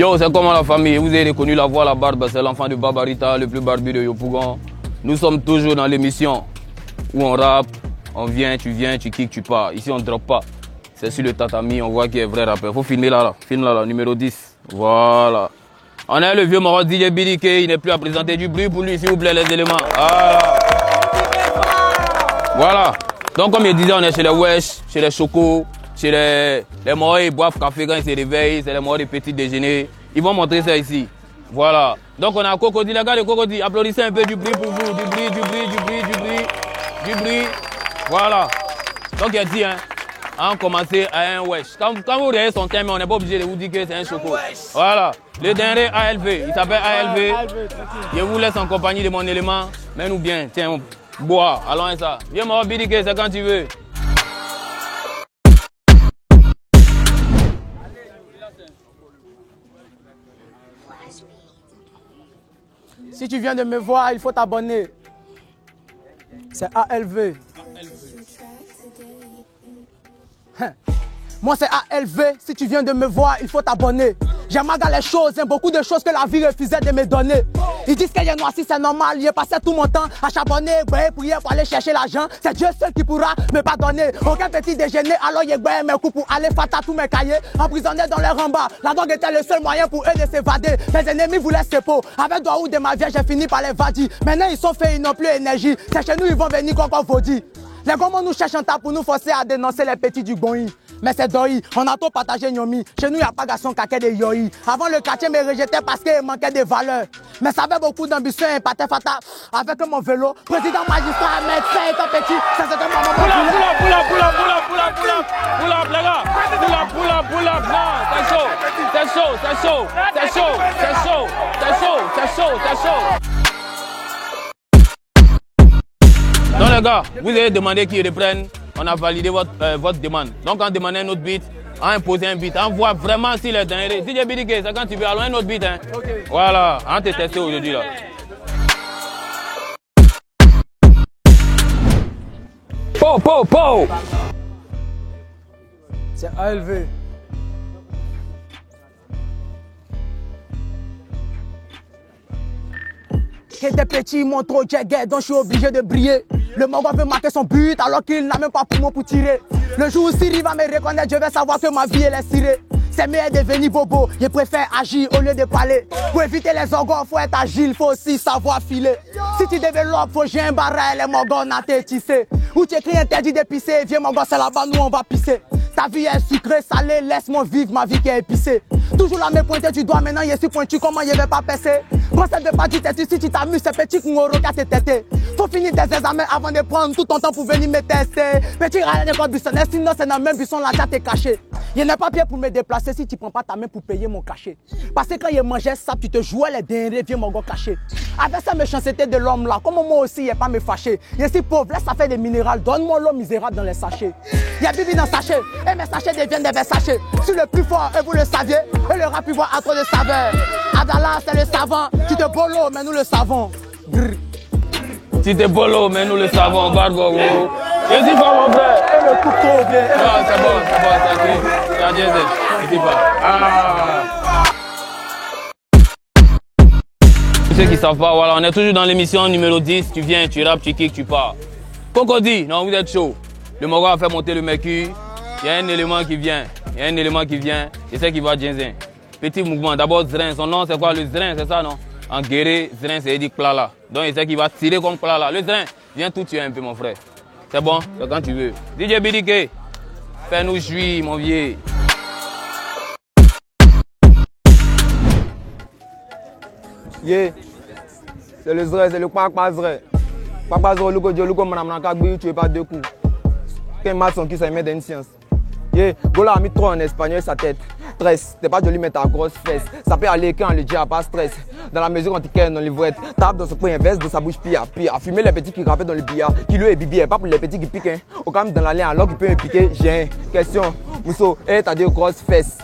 Yo, c'est comment la famille? Vous avez reconnu la voix, la barbe, c'est l'enfant de Babarita, le plus barbu de Yopougon. Nous sommes toujours dans l'émission où on rappe, on vient, tu kicks, tu pars. Ici, on ne drop pas. C'est sur le tatami, on voit qu'il est vrai rappeur. Faut filmer là, filme là, numéro 10. Voilà. On a le vieux Moro DJ BDK, il n'est plus à présenter du bruit pour lui, s'il vous plaît, les éléments. Voilà. Donc, comme je disais, on est chez les Wesh, chez les Chocos, chez les Moro, ils boivent café quand ils se réveillent, c'est les Moro des petits déjeuners. Ils vont montrer ça ici. Voilà. Donc, on a Cocody, les gars de Cocody. Applaudissez un peu du bruit pour vous. Du bruit. Voilà. Donc, il a dit, hein, on commençait à un Wesh. Quand vous regardez son thème, on n'est pas obligé de vous dire que c'est un Choco. Voilà. Le dernier ALV, il s'appelle ALV. Je vous laisse en compagnie de mon élément. Mets-nous bien. Tiens, bois. Allons à ça. Viens, Moro BDK, c'est quand tu veux. Si tu viens de me voir, il faut t'abonner. C'est ALV. Moi c'est ALV, si tu viens de me voir, il faut t'abonner. J'aime les choses, beaucoup de choses que la vie refusait de me donner. Ils disent qu'il est noirci, c'est normal, il est passé tout mon temps à charbonner, prier pour aller chercher l'argent. C'est Dieu seul qui pourra me pardonner. Aucun petit déjeuner, alors il mes coups pour aller fata tous mes cahiers. Emprisonné dans les rembats, la drogue était le seul moyen pour eux de s'évader. Mes ennemis voulaient se pot, avec Douaou de ma vie, j'ai fini par les vadir. Maintenant ils sont faits, ils n'ont plus énergie. C'est chez nous, ils vont venir comme on vaudit. Les gomons nous cherchent un tas pour nous forcer à dénoncer les petits du Goï. Mais c'est Doi, on a trop partagé Nyomi. Chez nous, il n'y a pas garçon caquet de Yoi. Avant, le quartier me rejetait parce qu'il manquait de valeurs. Mais ça avait beaucoup d'ambition et paté fata avec mon vélo. Président, magistrat, médecin et tout petit. Ça c'était maman. Pull up, les gars. Pull up. Non, c'est chaud. Donc les gars, vous avez demandé qu'ils reprennent, on a validé votre demande. Donc on demandait un autre beat, on a imposé un beat, on voit vraiment si les derniers. DJ BDK, c'est quand tu veux, allons un autre beat. Hein. Okay. Voilà, on te testé aujourd'hui là. Po! C'est ALV. Des petits m'ont trop jagé, donc je suis obligé de briller. Le Mongo veut marquer son but alors qu'il n'a même pas poumon pour tirer. Le jour où Siri va me reconnaître, je vais savoir que ma vie elle est cirée. C'est mieux de devenir bobo, je préfère agir au lieu de parler. Pour éviter les organes, faut être agile, faut aussi savoir filer. Si tu développes, faut j'ai un barrel, les Mongo n'a été tissé. Ou tu écris interdit de pisser, viens Mongo, c'est là-bas, nous on va pisser. Ta vie est sucrée, salée, laisse-moi vivre ma vie qui est épicée. Toujours la même pointée du doigt, maintenant je suis pointu, comment je vais pas passer? Concept de pas du tête, si tu t'amuses, c'est petit qu'on regarde tes têtes. Faut finir tes examens avant de prendre tout ton temps pour venir me tester. Petit rien n'est pas buissonnaire, sinon c'est dans le même buisson, là déjà t'es caché. Il n'est pas bien pour me déplacer si tu prends pas ta main pour payer mon cachet. Parce que quand il mangeait ça, tu te jouais les derniers, viens mon gars caché. Avec cette méchanceté de l'homme là, comment moi aussi, il n'est pas me fâcher. Je suis pauvre, laisse ça faire des minérales, donne-moi l'homme misérable dans les sachets. Il y a Bibi dans le sachet, et mes sachets deviennent des sachets. Je suis le plus fort, et vous le saviez, et le rap il voit à trop de saveur. Adala, c'est le savant, tu te bolo, mais nous le savons. Brrr. Tu te bolo, mais nous le savons, Bargo. Je suis pas mon frère. Et le couteau vient. Non, c'est bon, je dis pas. Pour ceux qui savent pas, voilà, on est toujours dans l'émission numéro 10. Tu viens, tu rappes, tu kicks, tu pars. Cocody, non, vous êtes chaud. Le Moro a fait monter le mercure. Il y a un élément qui vient. Je sais qu'il va Djenzin. Petit mouvement. D'abord Zrin. Son nom, c'est quoi? Le Zrin, c'est ça, non? En guéré, Zrin, c'est dit Plala. Donc, il sait qu'il va tirer comme Plala. Le Zrin, viens tout tuer un peu, mon frère. C'est bon? C'est quand tu veux. DJ BDK, fais-nous jouir, mon vieux. Yeah, c'est le Zrin, c'est le Papa Zrin. Papa Zrin, Luko, Madame Nakagbi, tu es pas deux coups. Quel maçon qui s'est mis dans une science. Yeah, Gola a mis trop en espagnol sa tête. Stress, t'es pas joli mais ta grosse fesse. Ça peut aller quand on le dit à pas stress. Dans la mesure où on t'écrit dans l'ivrette. Tape dans ce point inverse de sa bouche pire. À fumer les petits qui rappellent dans le billard. Kilo et bibi, pas pour les petits qui piquent. Hein. Au calme dans la ligne alors qu'il peut me piquer. J'ai une question. Mousso, t'as deux grosses fesses.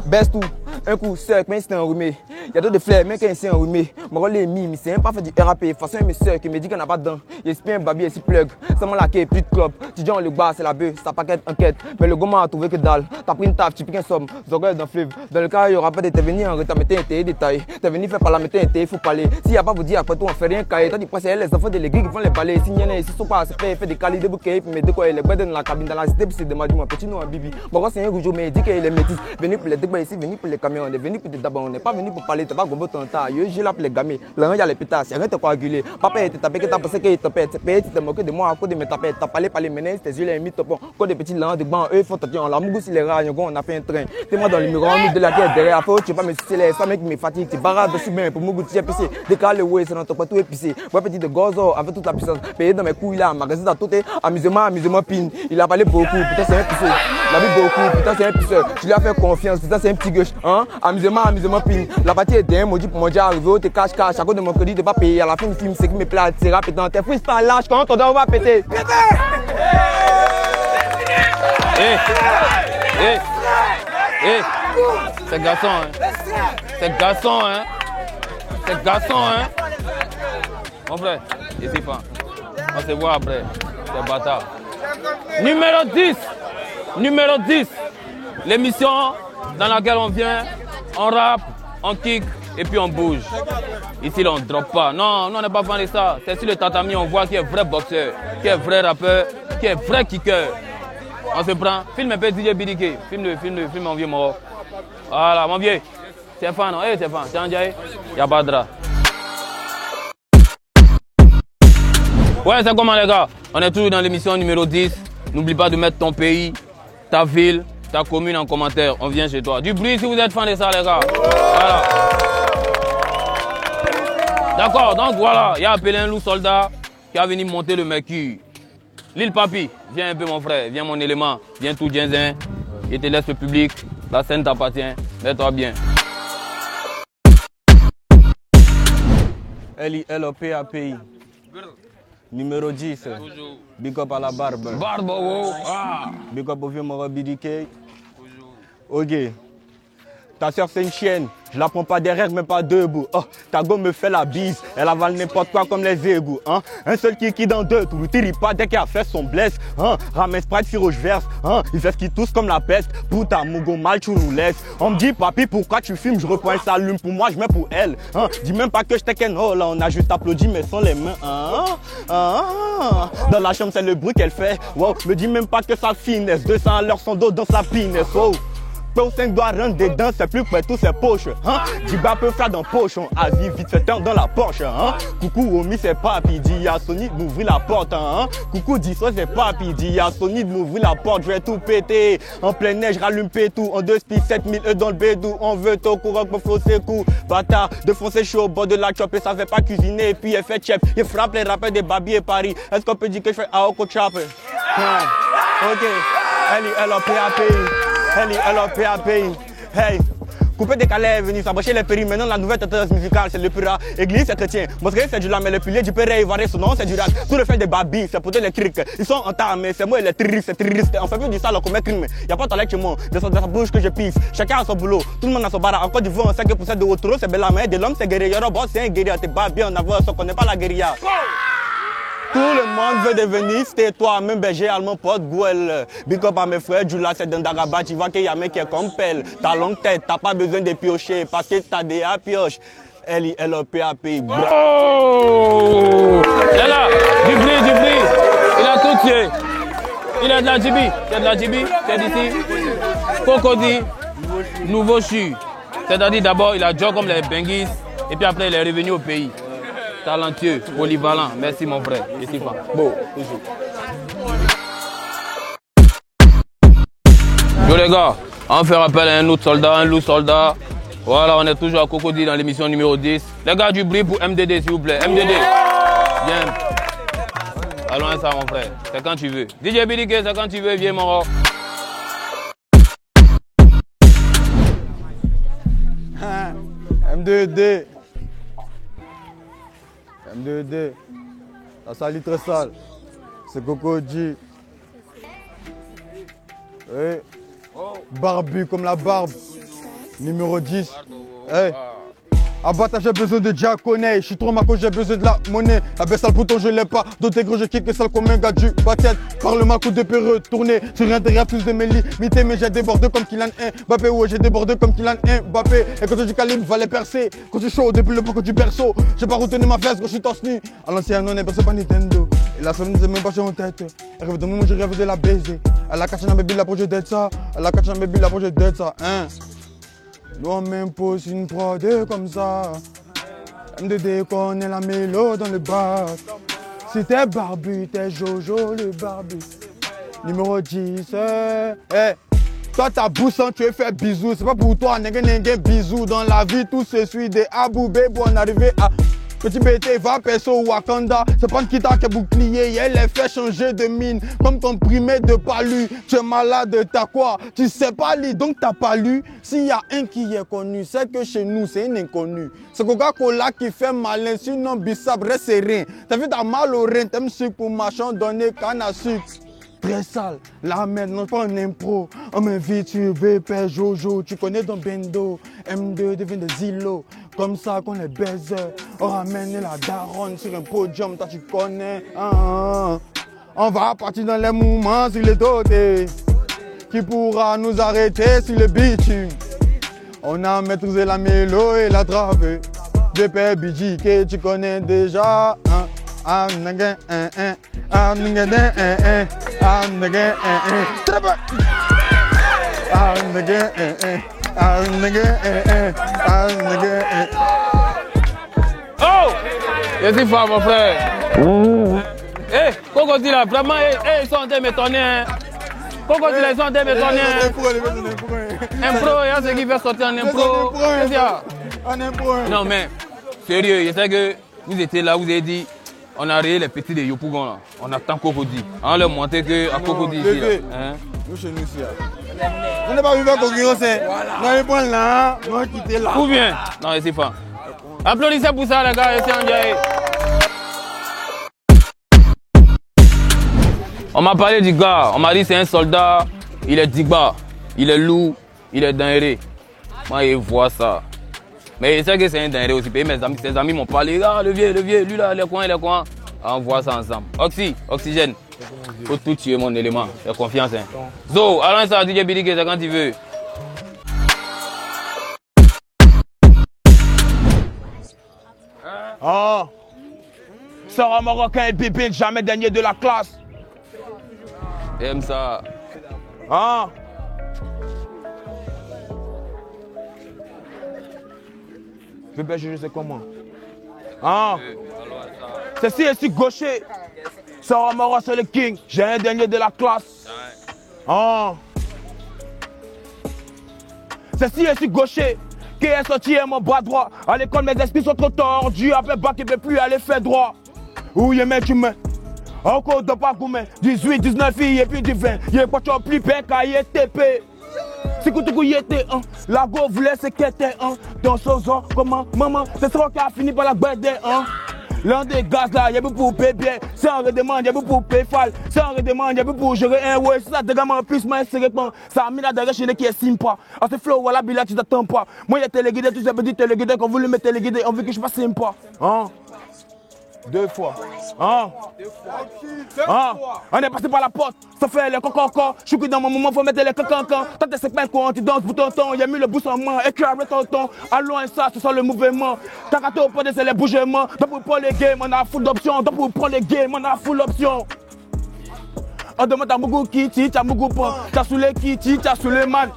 Baisse tout. Un coup sec, mais c'est enrhumé. Il y a d'autres fleurs, mais quand c'est enrhumé. Mon rôle est mime, c'est même pas fait du RAP. De toute façon, mes soeurs qui me dit qu'on n'a pas de dents. J'espère un babi et si plug. Ça m'a laqué, plus de club. Tu dis on le bas, c'est la bœuf, ça paquette enquête. Mais le gommant a trouvé que dalle. T'as pris une taf, tu piques un somme. Zorgueil dans le fleuve. Dans le cas, il y aura pas de t'es venu en retard, mais t'es détaillé. T'es venu faire par la météo, il faut parler. S'il y a pas vous dire après tout, on fait rien cahier. Toi, tu penses les enfants de l'église qui font les balais. Si n'y en a ici, sont pas fait des calis de bouquets. Puis mettez quoi, il est dans la cabine, dans la cité, puis c'est de mon petit nom, un bibi. Bon, c'est un rouge, mais il dit qu'il est métis. Venu pour les débats ici, venu pour les camions. On est venu pour des dabas, on n'est pas venu pour parler. T'as pas gombo ton tas. J'ai là pour les gamins. Là, il y a les pétasses, il y a rien de coagulé. Papa était tapé, que t'as pensé qu'il te pète. C'est payé, tu te moqué de moi à cause de mes tapettes. T'as parlé par les menaces, tes yeux les mis topons. Quand des petits lands de banc, eux font attention. La mougou, si les rats, on a fait un train. T'es moi dans le miroir, de la tête derrière. Après, tu vas me sucer les femmes qui me fatiguent. Tu barres dessus bien pour mougou, tu es pissé. Décale le ouais, c'est dans ton pas tout épicé. Ouais, petit de gozo avec toute la puissance. Payé dans mes couilles là, magasin à tout est amusement, pin. Il a parlé beaucoup, putain, c'est un pissé. Il a vu beaucoup, putain, c'est un pisseur. Je lui ai fait confiance, putain, c'est un petit gauche. Hein? Amusement, pin. La partie est d'un maudit pour mon dieu arrivé, t'es cache. À cause de mon crédit, t'es pas payé. À la fin du film, c'est qui me plaît, c'est rapide. T'es freestyle lâche, quand on doit péter. C'est garçon, hein. C'est garçon, hein. C'est garçon, hein. Mon frère, ici pas. On se voit après. C'est bâtard. Numéro 10. L'émission dans laquelle on vient, on rappe, on kick et puis on bouge. Ici, là, on ne drop pas. Non, on n'est pas fan de ça. C'est sur le tatami, on voit qui est vrai boxeur, qui est vrai rappeur, qui est vrai kicker. On se prend. Filme un peu DJ BDK. Filme mon vieux mort. Voilà, mon vieux. C'est fan, non? C'est fan. C'est un diaye. Y'a pas de drap. Ouais, c'est comment, les gars? On est toujours dans l'émission numéro 10. N'oublie pas de mettre ton pays, ta ville, ta commune en commentaire. On vient chez toi. Du bruit si vous êtes fan de ça, les gars. Voilà. D'accord, donc voilà. Il y a appelé un loup soldat qui a venu monter le mercure. Lil Papi, viens un peu mon frère, viens mon élément, viens tout Djenzin. Je te laisse le public, la scène t'appartient, mets-toi bien. LILOPAPI. Numéro 10. Big up à la barbe. Barbe, wow. Ah. Big up au vieux Moro BDK. Ok. Ta soeur c'est une chienne, je la prends pas derrière mais pas debout. Oh, ta go me fait la bise, elle avale n'importe quoi comme les égouts. Hein? Un seul qui dans deux, tout le tire pas dès qu'il a fait son blesse. Hein? Ramène Sprite sur rouge verse, hein? Il fait ce qui tousse comme la peste. Putain, Mougo mal tu nous laisses. On me dit papi pourquoi tu filmes, je reprends un s'allume pour moi, je mets pour elle. Hein? Dis même pas que je t'ai qu'un oh là, on a juste applaudi mais sans les mains. Hein? Hein? Dans la chambre c'est le bruit qu'elle fait. Wow, me dis même pas que ça finesse. 200 à l'heure son dos dans sa pinesse. Wow. Peu 5 doigts rentre dedans, c'est plus près tous ses poches. Hein? Diba peut faire dans poche, Asie vite fait dans la poche. Hein? Coucou Omi c'est papi, dit à Sony de m'ouvrir la porte. Hein? Coucou Disso c'est papi, dit à Sony de m'ouvrir la porte, je vais tout péter. En plein neige, rallume pétou, en 2 spies 7000 dans le bédou. On veut ton courant pour fausser coup. Bâtard, de foncer chaud au bord de la chop et ça fait pas cuisiner. Et puis elle fait chef, il frappe les rappeurs des Babi et Paris. Est-ce qu'on peut dire que je fais Aoko Chop? Ok, LILOPAPI. LILOPAPI. Hey, coupé décalé, venu s'embaucher les péris. Maintenant la nouvelle tendance musicale c'est le pura. Église c'est chrétien, mosquée c'est du lame, le pilier du péré ivoirien, son nom c'est du rap. Tout le fait des babis, c'est pour les crics. Ils sont entamés, c'est moi les tristes, c'est triste. On fait plus du sale, on commet crime. Y'a pas de talent chez moi, de sa bouche que je pisse. Chacun a son boulot, tout le monde a son bara. Encore du vent, 5% de retour, c'est belle la main de l'homme, c'est guerrier. Boss c'est un guerrier, t'es pas bien en avance, on connaît pas la guérilla. Tout le monde veut devenir, c'était toi, même berger allemand, pote, Gouel. Big up à mes frères, Jula, c'est dans Dagaba, tu vois qu'il y a un mec qui est comme pelle. T'as longue tête, t'as pas besoin de piocher, parce que t'as des pioches. LILOPAPI. Oh! C'est là, du bruit. Il a tout tué. Il a de la jibi, c'est d'ici. Cocody, nouveau chu. C'est-à-dire d'abord, il a joué comme les Benguis, et puis après, il est revenu au pays. Talentueux, polyvalent. Merci mon frère. Ici pas. Bon, toujours. Yo les gars, on fait appel à un autre soldat, un loup soldat. Voilà, on est toujours à Cocody dans l'émission numéro 10. Les gars du bruit pour MDD s'il vous plaît. MDD. Viens. Allons à ça mon frère. C'est quand tu veux. DJ BDK, c'est quand tu veux, viens mon roi. M2D. M2D, la salie très sale, c'est Cocody. Barbu comme la barbe, Numéro 10. Hey. À Bata, j'ai besoin de diaconé. Je suis trop maco, j'ai besoin de la monnaie. La baisse sale bouton, je l'ai pas. D'autres gros, je kick sale comme un gars du basket. Parle ma coup de peu retourner. Sur intérieur, plus de mes limités. Mais j'ai débordé comme Kylian Mbappé. Ouais, j'ai débordé comme Kylian Mbappé. Et quand du calibre, va les percer. Quand tu chaud, depuis le poco du perso. J'ai pas retenu ma veste quand je suis torse nu. À l'ancien, on est percé par Nintendo. Et la somme, même pas en tête. Elle rêve de moi, je rêve de la baiser. Elle a caché un baby, la projet d'être ça. Elle a caché un baby, la projet d'être ça. Hein? Nous on m'impose une prod comme ça. M2D connaît la mélo dans le bac. Si t'es barbu, t'es Jojo le barbu. Numéro 10, hey. Toi ta bouche sans tu es fait bisous. C'est pas pour toi, n'engue bisous. Dans la vie tout se suit des aboubés pour en arriver à petit BT va perso Wakanda. C'est pas qui t'a bouclier, elle les fait changer de mine. Comme ton primé de pas lu, tu es malade, t'as quoi? Tu sais pas lire, donc t'as pas lu. S'il y a un qui est connu, c'est que chez nous c'est un inconnu. C'est Coca-Cola qui fait malin, sinon Bissap reste serein. T'as vu t'as mal au rein, t'aimes sucre pour machin, donner canne à sucre. Très sale, la merde, non pas en impro. On m'invite sur BP Jojo, tu connais ton bendo. M2 devient des îlots, comme ça qu'on les baise. On ramène la daronne sur un podium, toi tu connais. On va partir dans les mouvements sur les dotés. Qui pourra nous arrêter sur le bitume? On a maîtrisé la mélo et la drave. BP BJK, tu connais déjà. Oh! Je suis fort, mon frère. Eh, Cocody là, vraiment, ils sont en train de m'étonner. Hein. Cocody là, ils sont en train de m'étonner. Impro, il y a ce qui fait sortir en impro. Non, mais, sérieux, je sais que vous étiez là, vous avez dit. On a rayé les petits de Yopougon là. On attend Cocody. On leur montrer que à Cocody ici là. Hein? Nous chez nous ici là. On n'est pas venu à concurrencer. On est point là, on va quitter là. Ou bien. Non, c'est pas. Applaudissez pour ça les gars, c'est en direct. On m'a parlé du gars. On m'a dit c'est un soldat. Il est digba. Il est loup. Il est dingue. Moi, je vois ça. Mais je sais que c'est un dingue aussi. Ses amis m'ont parlé. Ah, le vieux, lui là, les coins. On voit ça ensemble. Oxygène. Faut tout tuer mon élément. J'ai confiance. Hein. Zo, allons ça, DJ Billy, c'est quand tu veux. Oh. Sera marocain et bébé, jamais dernier de la classe. J'aime ça. Ah. Bébé, je sais comment. Ah. Ceci est si gaucher. Sera Mara, c'est le king. J'ai un dernier de la classe. Ah. Ceci est si gaucher. Qui est sorti à mon bras droit. À l'école, mes esprits sont trop tordus. Après bac, il ne peut plus aller faire droit. Où y'a mec, tu mets. Encore de pas gourmet. 18, 19 filles et puis du 20. Y'a pas de plus bec à YTP. Si tu y était, la go voulait se quitter, dans ce genre, comment, maman, c'est ça qui a fini par la bête, l'un des gaz là, y'a pour bébé, c'est un redemande, y'a pour péfal, c'est un redemande, y'a pour gérer un ouais, c'est ça, des gamins en plus, moi, c'est répond, ça a mis la derrière chez les qui est sympa. À ce flow, voilà, Bila, tu t'attends pas. Moi, y'a téléguidé, tous ces petits téléguidés qu'on voulait me téléguider, on veut que je passe sympa. 2 fois. On est passé par la porte, ça fait les coco. Je suis dans mon moment, faut mettre les coco. Tant que c'est pas quand tu danses pour tonton, y'a mis le boost en main, éclairé tonton. Allons ça, ce sont le mouvement. T'as raté au point de c'est les bougements. Donc pour prendre les games, on a full d'options. Donc pour prendre les games, on a full d'options. On demande à Mougou Kitty, t'as Mougou Pan. T'as sous les Kitty, t'as sous les man.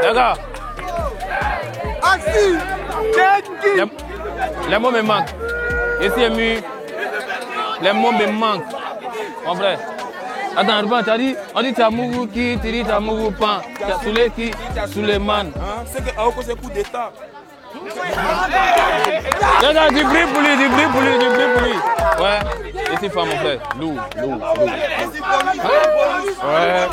Les gars, les mots me manquent. Je suis ému. Les mots me manquent. Mon frère. Attends, tu as dit, on dit Tamougou qui, tu dis Tamougou Pan. Soulé qui, Souleymane. C'est que Aoko c'est coup d'état. Les gars, du bruit pour lui. Ouais, et c'est pas mon frère. Loup. Ouais.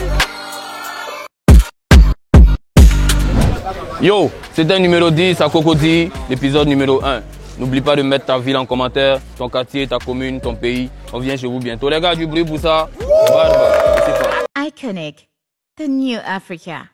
Yo, c'était numéro 10 à Cocody, l'épisode numéro 1. N'oublie pas de mettre ta ville en commentaire, ton quartier, ta commune, ton pays. On vient chez vous bientôt. Les gars, du bruit pour ça. Iconic, the new Africa.